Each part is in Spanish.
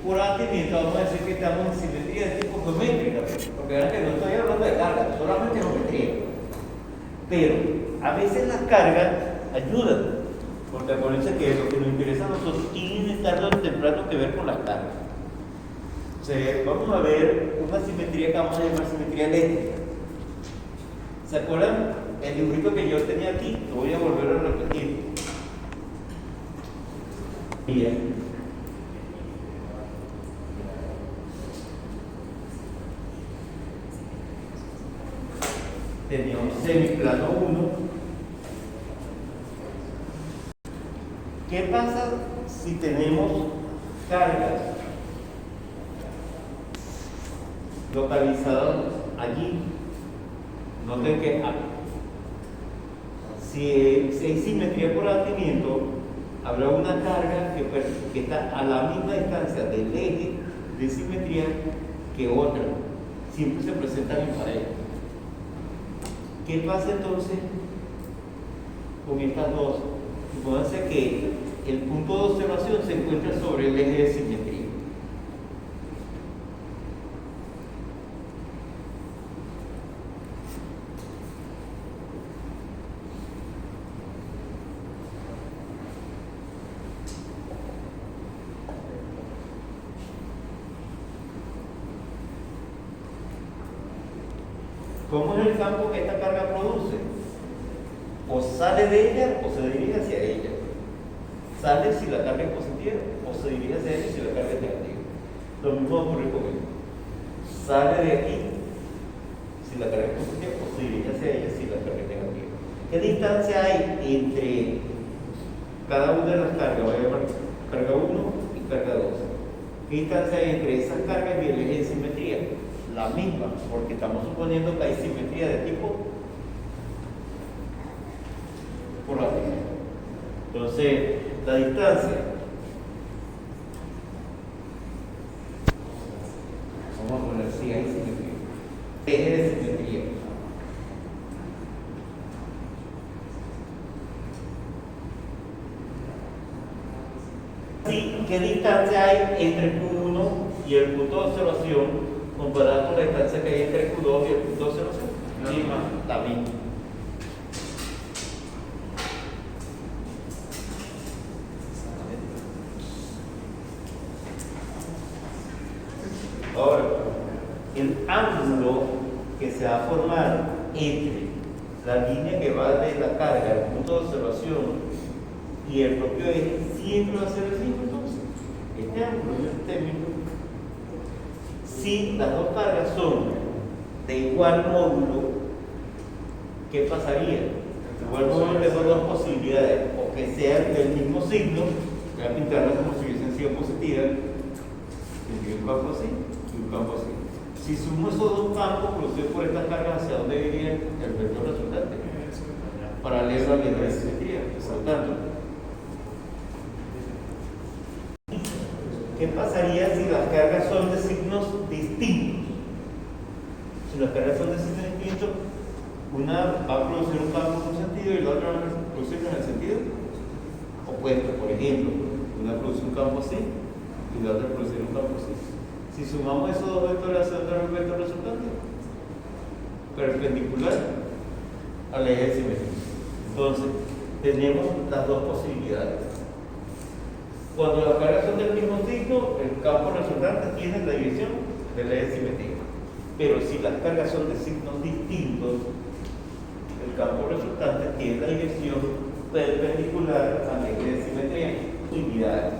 por abatimiento, vamos a decir que estamos en simetría de tipo geométrica, porque vean que no estoy hablando de carga, solamente geometría. Pero a veces las cargas ayudan, porque acuérdense que lo que nos interesa a nosotros tiene tarde o temprano que ver con las cargas. O sea, vamos a ver una simetría que vamos a llamar simetría eléctrica. ¿Se acuerdan? El dibujito que yo tenía aquí, lo voy a volver a repetir. Bien. Tenía un semiplano 1. ¿Qué pasa si tenemos cargas localizadas allí? Noten que si hay simetría por abatimiento, habrá una carga que está a la misma distancia del eje de simetría que otra. Siempre se presentan en pareja. ¿Qué pasa entonces con estas dos? Supónganse que el punto de observación se encuentra sobre el eje de simetría. ¿Cómo es el campo que esta carga produce? O sale de ella o se dirige hacia ella. Sale si la carga es positiva o se dirige hacia ella si la carga es negativa. Lo mismo ocurre con esto. Sale de aquí si la carga es positiva o se dirige hacia ella si la carga es negativa. ¿Qué distancia hay entre cada una de las cargas? Voy a llamar carga 1 y carga 2. ¿Qué distancia hay entre esas cargas y el eje de simetría? La misma, porque estamos suponiendo que hay simetría de tipo por la misma. Entonces, la distancia, vamos a poner si hay simetría, eje de simetría. Sí, ¿qué distancia hay entre Q1 y el punto de observación comparado con la distancia que hay entre Q2 y el punto de observación? La misma. Ahora, el ángulo que se va a formar entre la línea que va de la carga al punto de observación y el propio eje siempre va a ser el mismo. Entonces, este ángulo es el término. Si las dos cargas son de igual módulo, ¿qué pasaría? Igual módulo tengo dos posibilidades, o que sean del mismo signo, voy a pintarlas como si hubiesen sido positivas, tendría un campo así y un campo así. Si sumo esos dos campos, procedo por estas cargas, ¿hacia dónde iría el vector resultante? Paralelo al eje de simetría. Por lo tanto, ¿qué pasaría si las cargas son de signos distintos? Si las cargas son de signos distintos, una va a producir un campo en un sentido y la otra va a producir en el sentido opuesto. Por ejemplo, una produce un campo así y la otra produce un campo así. Si sumamos esos dos vectores, ¿hacia dónde va el vector resultante? Perpendicular al eje de simetría. Entonces, tenemos las dos posibilidades. Cuando las cargas son del mismo signo, el campo resultante tiene la dirección del eje de simetría. Pero si las cargas son de signos distintos, el campo resultante tiene la dirección perpendicular al eje de simetría. Unidades.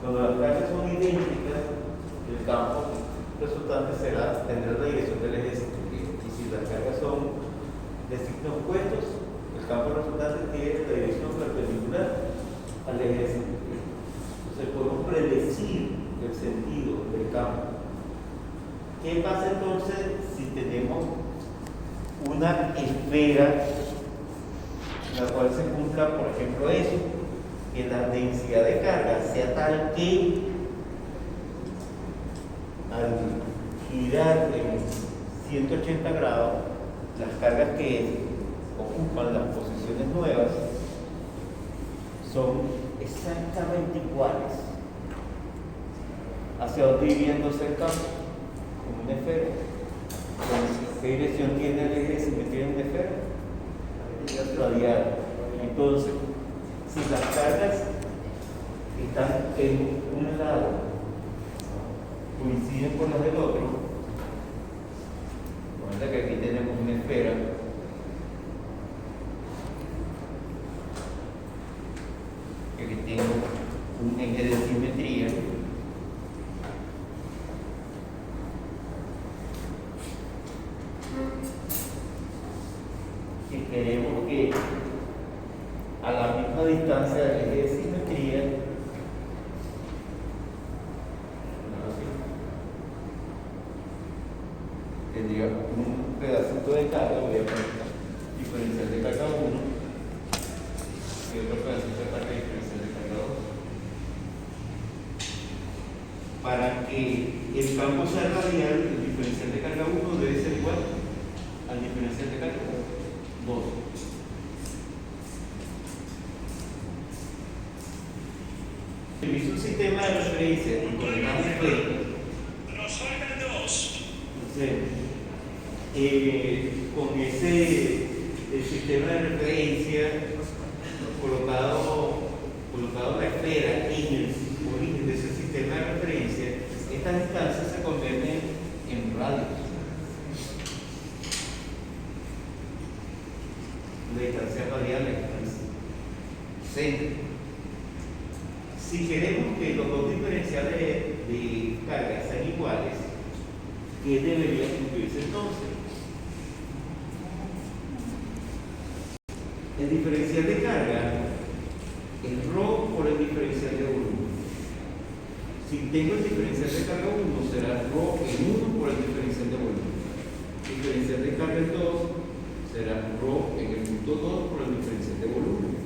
Cuando las cargas son idénticas, el campo resultante tendrá la dirección del eje de simetría. Y si las cargas son de signos opuestos, el campo resultante tiene la dirección perpendicular al eje de simetría. Entonces podemos predecir el sentido del campo. ¿Qué pasa entonces si tenemos una esfera en la cual se cumpla, por ejemplo, eso? Que la densidad de carga sea tal que al girar en 180 grados, las cargas que ocupan las posiciones nuevas son exactamente iguales hacia dónde iríándose el campo, como una esfera. Entonces, ¿qué dirección tiene el eje de simetría en una esfera? Radial. Entonces, si las cargas están en un lado, coinciden con las del otro, recuerda que aquí tenemos una esfera que aquí tengo un eje de simetría. Y queremos que a la misma distancia del eje de simetría, tendría un pedacito de carga, voy a poner diferencial de carga 1 y otro pedacito de carga diferencial de carga 2. Para que el campo sea radial, el diferencial de carga 1 debe ser igual al diferencial de carga 2. Utilizo un sistema de referencia con coordenadas esféricas. Entonces, con ese sistema de referencia colocado la esfera en el origen de ese sistema de referencia, estas distancias se convierten en radios. La distancia radial, la distancia centro. Si queremos que los dos diferenciales de carga sean iguales, ¿qué debería cumplirse entonces? El diferencial de carga es ρ por el diferencial de volumen. Si tengo el diferencial de carga 1, será ρ en 1 por el diferencial de volumen. El diferencial de carga en 2 será ρ en el punto 2 por el diferencial de volumen.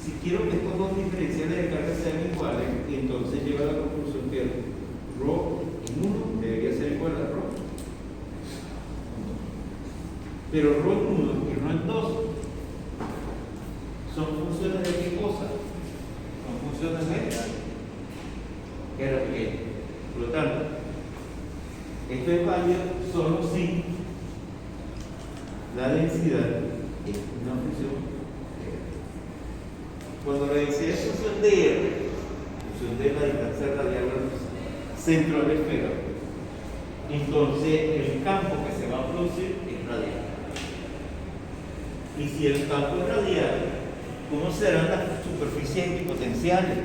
Si quiero que estos dos diferenciales de carga sean iguales, entonces llego a la conclusión que ρ en 1 debería ser igual a ρ. Pero ρ en 1 y ρ en 2 son funciones de qué cosa? Son funciones de R. Por lo tanto, esto es válido solo si la densidad es una función. Cuando la densidad es función de R, función de la distancia radial al centro de la esfera, entonces el campo que se va a producir es radial. Y si el campo es radial, ¿cómo serán las superficies equipotenciales?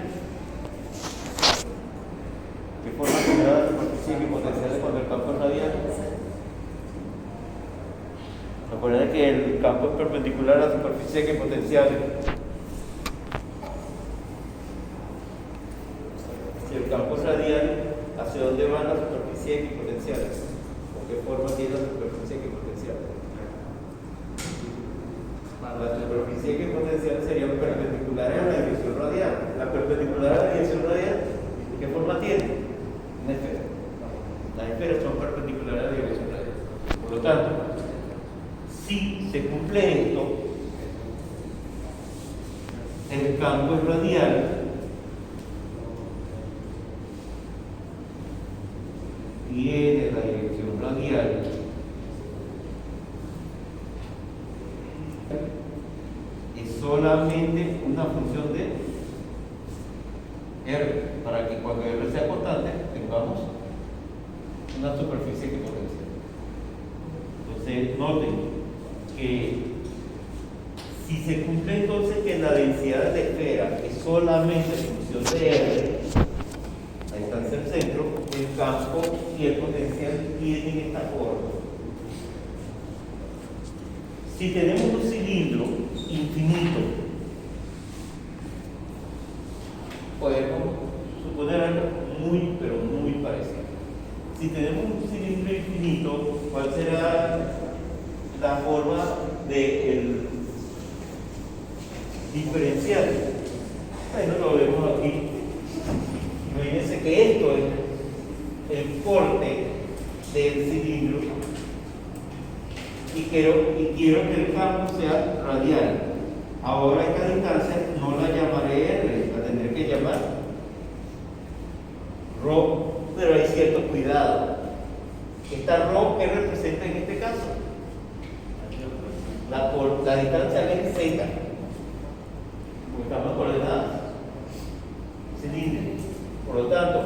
¿Qué forma tendrá las superficies equipotenciales cuando el campo es radial? Recuerden que el campo es perpendicular a la superficie equipotenciales. Si el campo es radial, ¿hacia dónde van las superficies equipotenciales? ¿O qué forma tiene la superficie equipotencial? La superficie equipotencial serían perpendiculares a la dirección radial. La perpendicular a la dirección radial, ¿qué forma tiene? Una esfera. Las esferas son perpendiculares a la dirección radial. Por lo tanto, si se cumple esto, el campo es radial, tiene la dirección radial, es solamente una función de R, para que cuando R sea constante tengamos una superficie equipotencial. Entonces, noten que si se cumple entonces que la densidad de la esfera es solamente función de R, la distancia del centro, el campo y el potencial tienen esta forma. Si tenemos un cilindro infinito, podemos suponer algo muy, pero muy parecido. Si tenemos un cilindro infinito, ¿cuál será la forma del diferencial? Bueno, lo vemos aquí. Imagínense que esto es el corte del cilindro y quiero que el campo sea radial. Ahora esta distancia no la llamaré R, la tendré que llamar Rho, pero hay cierto cuidado. Esta Rho, ¿qué representa en este caso? La distancia al eje Z, porque estamos coordenadas cilíndricas. Por lo tanto,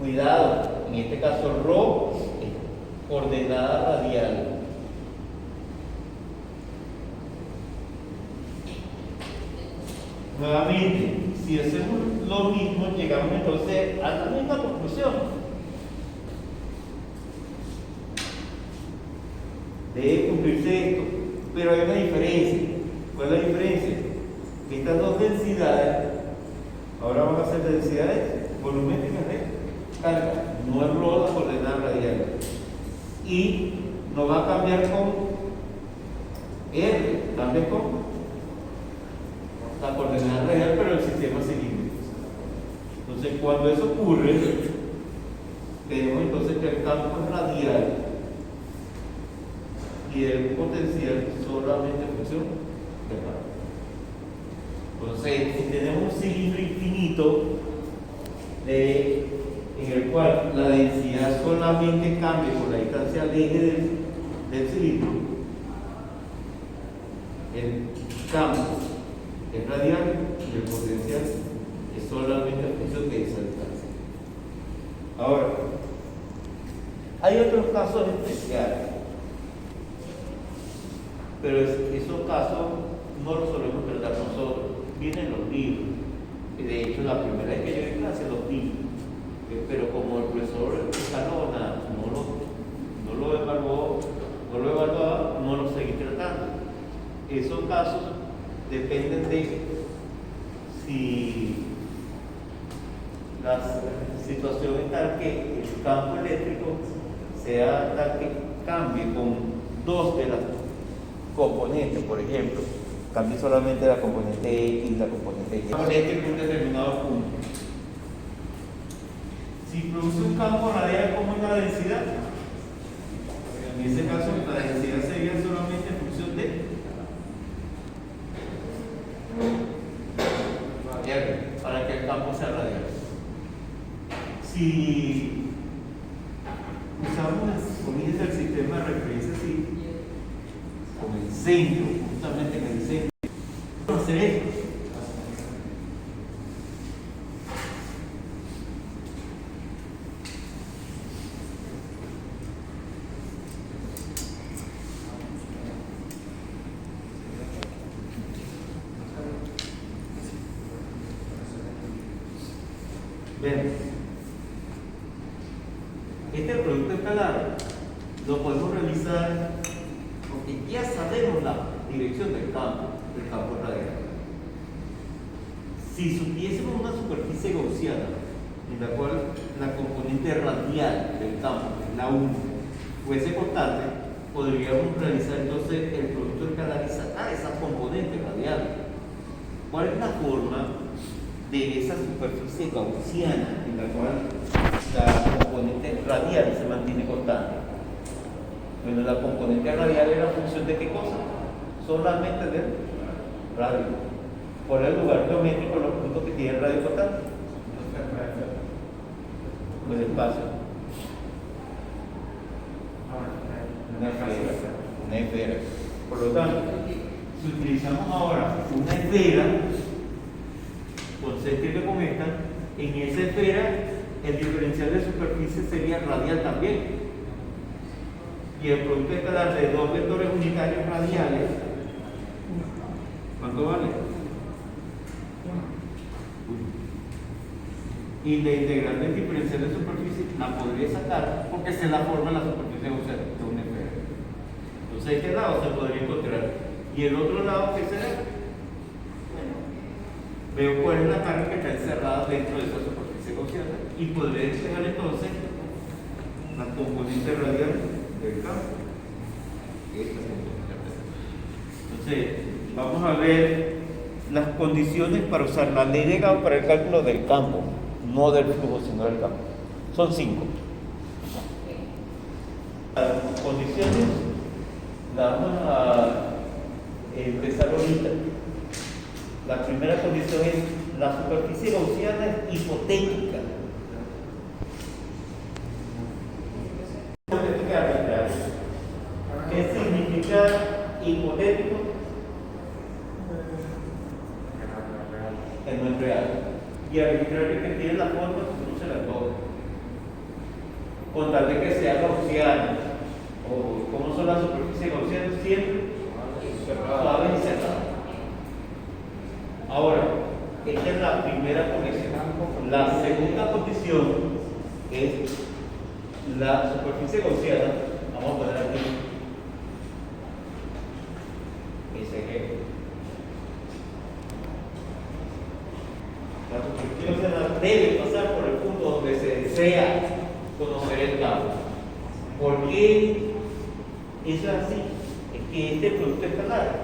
cuidado, en este caso Rho es coordenada radial. Nuevamente, si hacemos lo mismo, llegamos entonces a la misma conclusión. Debe cumplirse esto, pero hay una diferencia. ¿Cuál es la diferencia? Que estas dos densidades, ahora van a ser densidades volumétricas de carga, no es Rho la coordenada radial. Y no va a cambiar con R, cambia con la coordenada radial, pero el sistema cilíndrico. Entonces, cuando eso ocurre, tenemos entonces que el campo es radial y el potencial solamente en función de carga. Entonces, si tenemos un cilindro infinito en el cual la densidad solamente cambia con la distancia al eje del cilindro, el campo es radial y el potencial es solamente en función de esa distancia. Ahora, hay otros casos especiales, pero esos casos no los solemos tratar nosotros, vienen en los libros. De hecho, la primera vez que yo en clase los vi, pero como el profesor Escalona no lo evaluaba, no lo seguí tratando. Esos casos dependen de si la situación es tal que el campo eléctrico sea tal que cambie con dos de las componentes, por ejemplo, cambie solamente la componente X y la componente Y. Campo eléctrico en un determinado punto. Si produce un campo radial, ¿cómo es la densidad? En ese caso, la densidad sería solamente en función de R, para que el campo sea radial. Si usamos las comillas del sistema de referencia así, con el centro, justamente en el centro, vamos a hacer esto. Bien, este producto escalar lo podemos realizar porque ya sabemos la dirección del campo radial. Si supiésemos una superficie gaussiana en la cual la componente radial del campo, que es la 1, fuese constante, podríamos realizar entonces el producto escalar y sacar esa componente radial. ¿Cuál es la forma de esa superficie gaussiana en la cual la componente radial se mantiene constante? Bueno, la componente radial es la función de qué cosa? Solamente del radio. ¿Cuál es el lugar geométrico de los puntos que tienen radio constante? El espacio. Una esfera. Por lo tanto, si utilizamos ahora una esfera concéntrica como esta, en esa esfera el diferencial de superficie sería radial también. Y el producto escalar de dos vectores unitarios radiales, ¿cuánto vale? Y la integral del diferencial de superficie la podría sacar porque se la forma en la superficie de una esfera. Entonces este lado se podría encontrar. ¿Y el otro lado qué será? Veo cuál es la carga que está encerrada dentro de esa superficie gaussiana y podré despejar entonces la componente radial del campo. Entonces, vamos a ver las condiciones para usar la ley de Gauss para el cálculo del campo, no del flujo, sino del campo. Son 5. Las condiciones las vamos a empezar ahorita. La primera condición es la superficie gaussiana es hipotética. con tal de que sea gaussiana. O ¿cómo son las superficies gaussianas? Siempre suaves y cerradas. Ahora, esta es la primera condición. La segunda condición es la superficie gaussiana. Vamos a poner aquí SG. La superficie gaussiana debe pasar por el punto donde se desea conocer el campo. ¿Por qué eso es así? Es que este producto escalar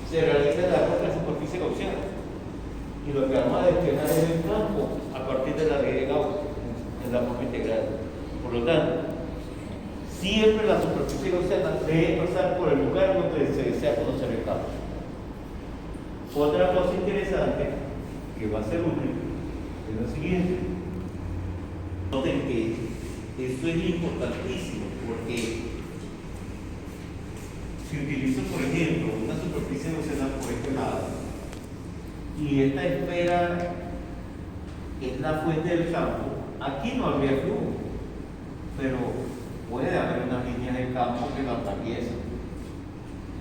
se realiza de acuerdo a la superficie gaussiana. Y lo que vamos a despejar es el campo a partir de la ley de Gauss en la forma integral. Por lo tanto, siempre la superficie gaussiana debe pasar por el lugar donde se desea conocer el campo. Otra cosa interesante que va a ser útil es lo siguiente. Noten que esto es importantísimo porque si utilizo, por ejemplo, una superficie gaussiana por este lado y esta esfera es la fuente del campo, aquí no habría flujo, pero puede haber unas líneas de campo que la atraviesan.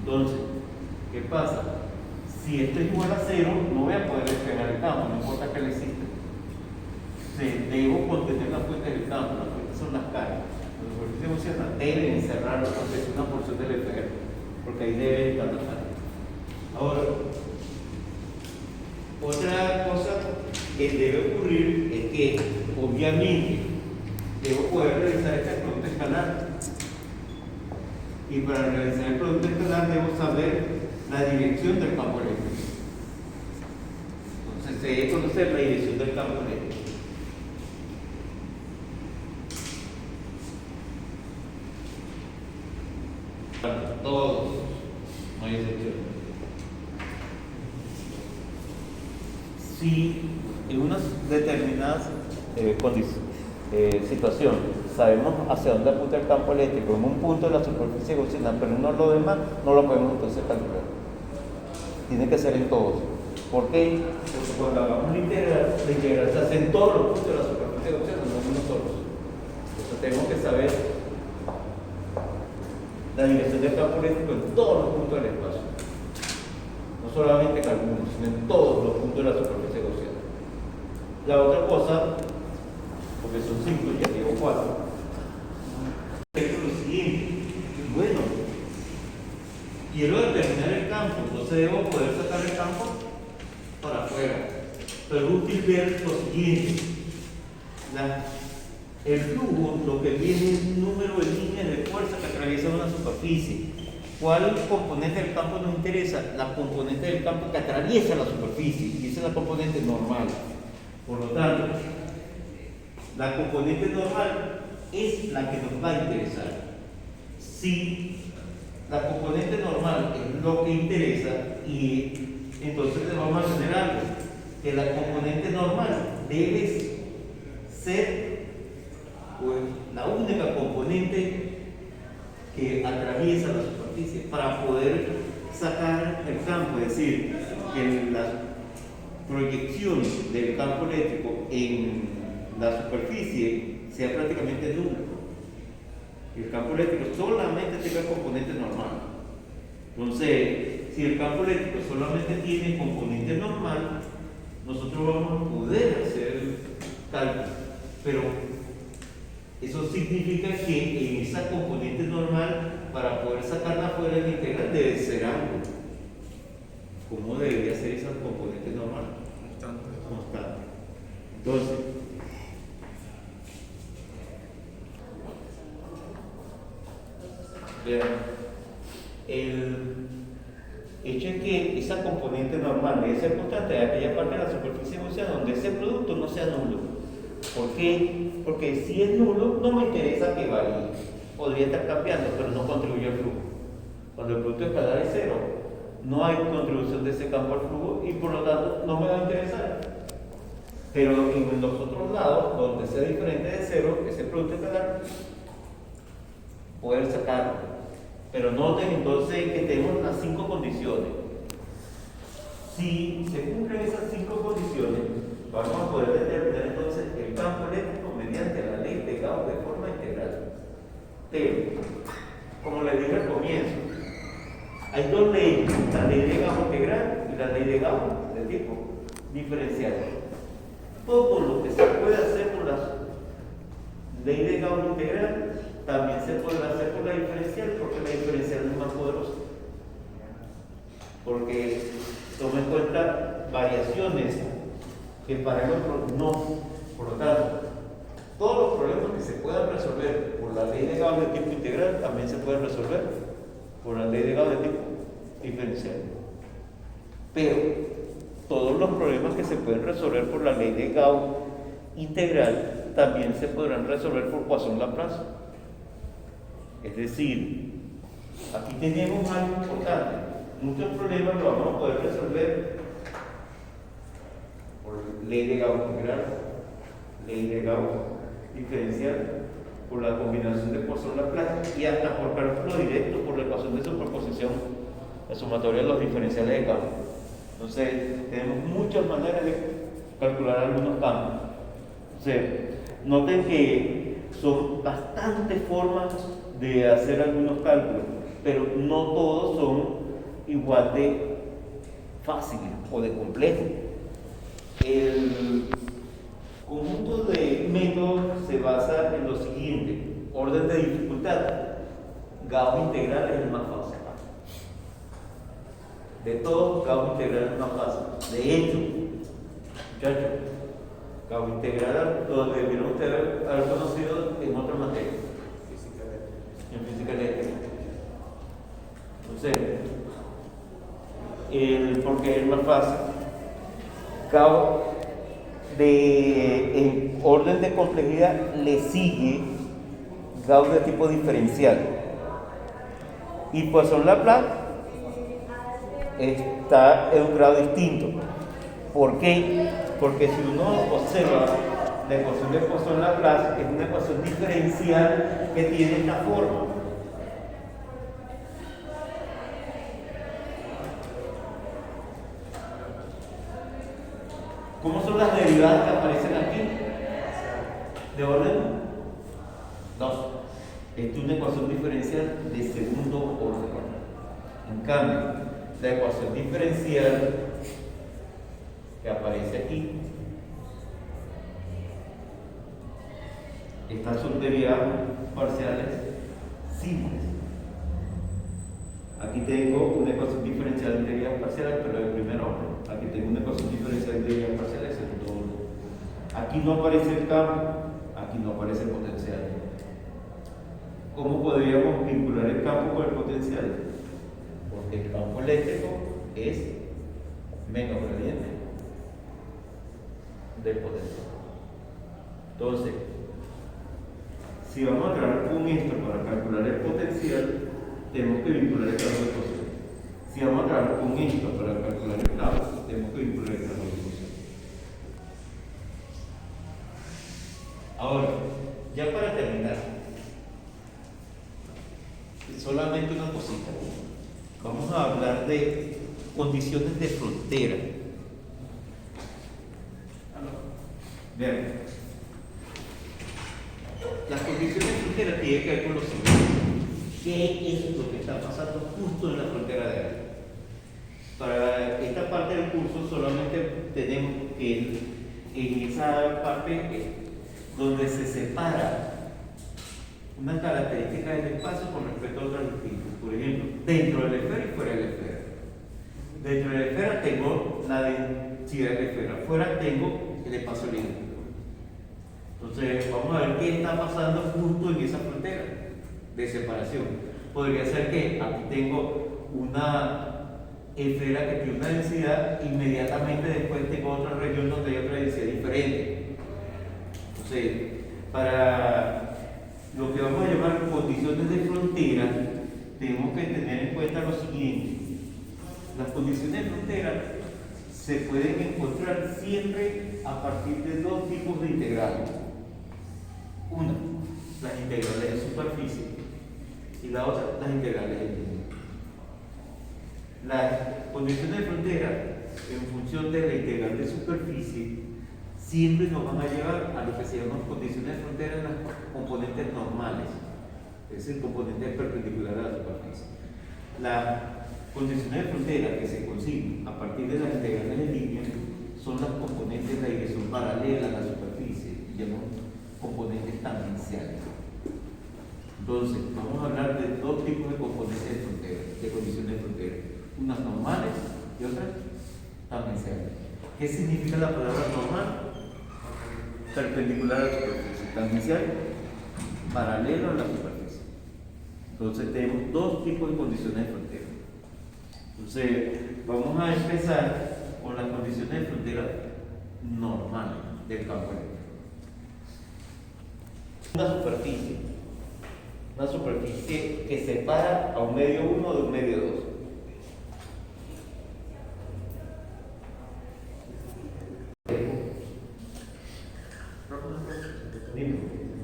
Entonces, ¿qué pasa? Si esto es igual a 0, no voy a poder despegar el campo, no importa que le exista. Debo contener la fuente del campo, las fuentes son las calles. Las superficies gaussianas deben cerrar una porción del esfera, porque ahí debe estar la calle. Ahora, otra cosa que debe ocurrir es que, obviamente, debo poder realizar este producto escalar. Y para realizar el producto escalar debo saber la dirección del campo eléctrico. Entonces, se debe conocer la dirección del campo eléctrico. Todos, no hay excepción. Si en una determinada situación sabemos hacia dónde apunta el campo eléctrico en un punto de la superficie gaussiana, pero no lo demás, no lo podemos entonces calcular. Tiene que ser en todos. ¿Por qué? Porque cuando hagamos la integral se hace en todos los puntos de la superficie gaussiana, no en uno solo. Entonces tenemos que saber la dirección del campo eléctrico en todos los puntos del espacio. No solamente en algunos, sino en todos los puntos de la superficie gaussiana. La otra cosa, porque son 5, ya llevo 4, es lo siguiente. Bueno, quiero determinar el campo, entonces debo poder sacar el campo para afuera. Pero es útil ver lo siguiente. El flujo, lo que viene es un número de líneas de fuerza que atraviesan una superficie. ¿Cuál componente del campo nos interesa? La componente del campo que atraviesa la superficie, y esa es la componente normal. Por lo tanto, la componente normal es la que nos va a interesar. Si la componente normal es lo que interesa, y entonces le vamos a tener algo, que la componente normal debe ser pues, la única componente que atraviesa la superficie para poder sacar el campo, es decir, que la proyección del campo eléctrico en la superficie sea prácticamente nula. El campo eléctrico solamente tenga componente normal. Entonces, si el campo eléctrico solamente tiene componente normal, nosotros vamos a poder hacer cálculos, pero eso significa que en esa componente normal, para poder sacarla fuera de la integral, debe ser ángulo. ¿Cómo debería ser esa componente normal? Constante. Entonces, vean, el hecho es que esa componente normal debe ser constante de aquella parte de la superficie gaussiana donde ese producto no sea nulo. ¿Por qué? Porque si es nulo, no me interesa que varíe. Podría estar cambiando, pero no contribuye al flujo. Cuando el producto escalar es 0, no hay contribución de ese campo al flujo y por lo tanto no me va a interesar. Pero en los otros lados, donde sea diferente de 0, ese producto escalar, poder sacarlo. Pero noten entonces que tenemos las 5 condiciones. Si se cumplen esas 5 condiciones, vamos a poder determinar entonces el campo eléctrico mediante la ley de Gauss de forma integral. Pero, como les dije al comienzo, hay dos leyes, la ley de Gauss integral y la ley de Gauss de tipo diferencial. Todo lo que se puede hacer por la ley de Gauss integral también se puede hacer por la diferencial, porque la diferencial es más poderosa. Porque toma en cuenta variaciones que para el otro no. Por lo tanto, todos los problemas que se puedan resolver por la ley de Gauss de tipo integral también se pueden resolver por la ley de Gauss de tipo diferencial. Pero todos los problemas que se pueden resolver por la ley de Gauss integral también se podrán resolver por Poisson-Laplace. Es decir, aquí tenemos algo importante. Muchos problemas los vamos a poder resolver por ley de Gauss integral, ley de Gauss diferencial, por la combinación de Poisson-Laplace y hasta por cálculo directo por la ecuación de superposición, la sumatoria de los diferenciales de Gauss. Entonces, tenemos muchas maneras de calcular algunos campos. Entonces, noten que son bastantes formas de hacer algunos cálculos, pero no todos son igual de fáciles o de complejos. El conjunto de métodos se basa en lo siguiente: orden de dificultad. Gauss integral es el más fácil. De todos, Gauss integral es el más fácil. De hecho, muchachos, Gauss integral lo debieron ustedes haber conocido en otra materia, en física eléctrica. Entonces, porque es el más fácil. Gauss en orden de complejidad le sigue Gauss de tipo diferencial, y Poisson-Laplace está en un grado distinto. ¿Por qué? Porque si uno observa la ecuación de Poisson-Laplace, es una ecuación diferencial que tiene esta forma. ¿Cómo son las derivadas que aparecen aquí? ¿De orden? 2. Esta es una ecuación diferencial de segundo orden. En cambio, la ecuación diferencial que aparece aquí, estas son derivadas parciales simples. Aquí tengo una ecuación diferencial de derivadas parciales, pero de primer orden. Aquí tengo una ecuación diferencial de derivadas parciales de segundo orden. Aquí no aparece el campo, aquí no aparece el potencial. ¿Cómo podríamos vincular el campo con el potencial? Porque el campo eléctrico es menos gradiente del potencial. Entonces, si vamos a trabajar con esto para calcular el potencial, tenemos que vincular el campo de posición. Si vamos a trabajar con esto para calcular el campo, tenemos que vincular el campo de posición. Ahora, ya para terminar, solamente una cosita. Vamos a hablar de condiciones de frontera. Vean, las condiciones de frontera tienen que ver con lo siguiente: ¿qué es lo que está pasando justo en la frontera de área? Para esta parte del curso solamente tenemos que en esa parte donde se separa una característica del espacio con respecto a otras distintas. Por ejemplo, dentro de la esfera y fuera de la esfera. Dentro de la esfera tengo la densidad de la esfera, fuera tengo el espacio libre. Entonces, vamos a ver qué está pasando justo en esa frontera de separación. Podría ser que aquí tengo una esfera que tiene una densidad, inmediatamente después tengo otra región donde hay otra densidad diferente. Entonces, para lo que vamos a llamar condiciones de frontera, tenemos que tener en cuenta lo siguiente: las condiciones de frontera se pueden encontrar siempre a partir de dos tipos de integrales. Una, las integrales de superficie, y la otra, las integrales de línea. Las condiciones de frontera, en función de la integral de superficie, siempre nos van a llevar a lo que se llaman condiciones de frontera en las componentes normales. es el componente perpendicular a la superficie. Las condiciones de frontera que se consiguen a partir de las integrales en línea son las componentes de la dirección paralela a la superficie, y llamamos componentes tangenciales. Entonces, vamos a hablar de dos tipos de componentes de frontera, de condiciones de frontera, unas normales y otras tangenciales. ¿Qué significa la palabra normal? Perpendicular a la superficie, tangencial, paralelo a la superficie. Entonces tenemos dos tipos de condiciones de frontera. Entonces vamos a empezar con las condiciones de frontera normales del campo eléctrico. Una superficie que separa a un medio 1 de un medio 2.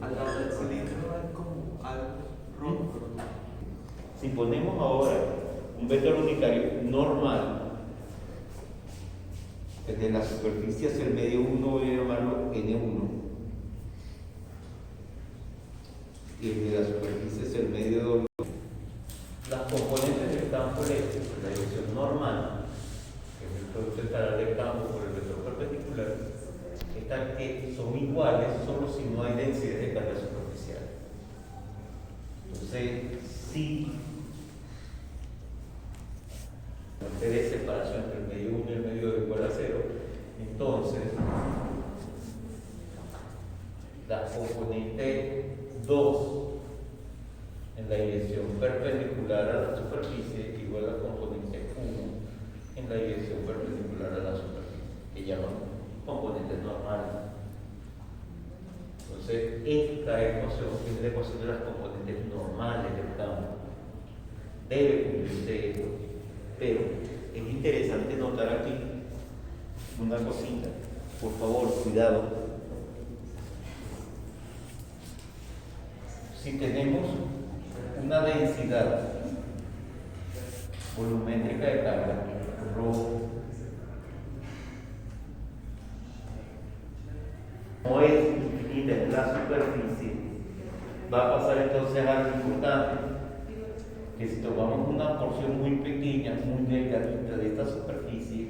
Al lado del cilindro hay como algo rojo. Si ponemos ahora un vector unitario normal, desde la superficie hacia el medio 1 voy a llamarlo N1, y desde la superficie hacia el medio 2, las componentes del campo eléctrico, la dirección normal, que es el producto escalar del campo por el vector perpendicular, están que son iguales solo si no hay densidad de carga superficial. Entonces, si no se dé separación entre el medio 1 y el medio 2 igual a 0, entonces la componente 2 en la dirección perpendicular a la superficie igual a la componente 1 en la dirección perpendicular a la superficie, que llaman componentes normales. Entonces, esta ecuación es la ecuación de las componentes normales del campo. Debe cumplirse esto, pero es interesante notar aquí una cosita. Por favor, cuidado. Si tenemos una densidad volumétrica de carga, ρ, no es infinita en la superficie, va a pasar entonces algo importante, que si tomamos una porción muy pequeña, muy delgadita de esta superficie,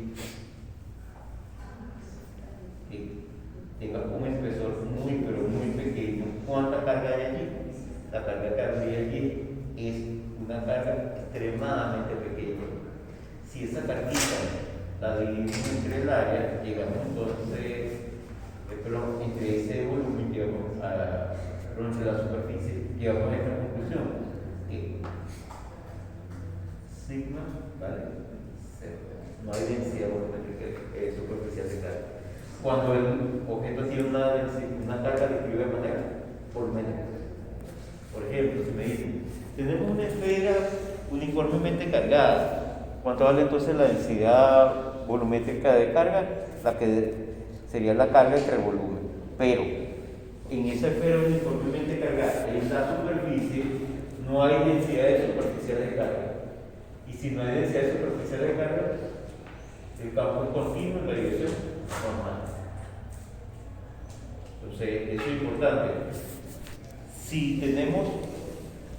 que tenga un espesor muy pero muy pequeño, ¿cuánta carga hay allí? La carga que habría allí es una carga extremadamente pequeña. Si esa carguita la dividimos entre el área, llegamos entonces entre ese volumen, entre la superficie, llegamos a esta conclusión, que sigma vale 0. No hay densidad volumétrica superficial de carga. Cuando el objeto tiene una carga describe de manera volumétrica. Por ejemplo, si me dicen, tenemos una esfera uniformemente cargada, ¿cuánto vale entonces la densidad volumétrica de carga? La que sería la carga entre el volumen. Pero en esa esfera uniformemente cargada, en la superficie, no hay densidades superficiales de carga. Y si no hay densidades superficiales de carga, el campo es continuo en la dirección normal. Entonces, eso es importante. Si tenemos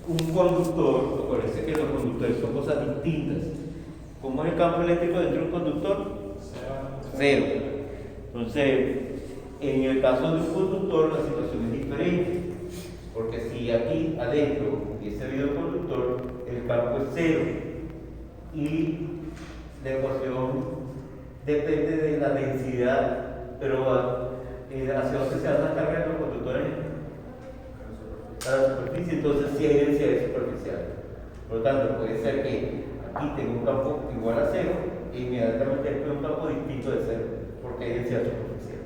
un conductor, acuérdense que los conductores son cosas distintas. ¿Cómo es el campo eléctrico dentro de un conductor? Cero. Entonces, en el caso de un conductor, la situación es diferente. Porque si aquí adentro hubiese habido conductor, el campo es cero. Y la ecuación depende de la densidad, pero hacia dónde se van a cargar los conductores a la superficie, entonces sí hay densidad superficial. Por lo tanto, puede ser que aquí tenga un campo igual a 0 e inmediatamente después un campo distinto de 0, porque hay densidad superficial.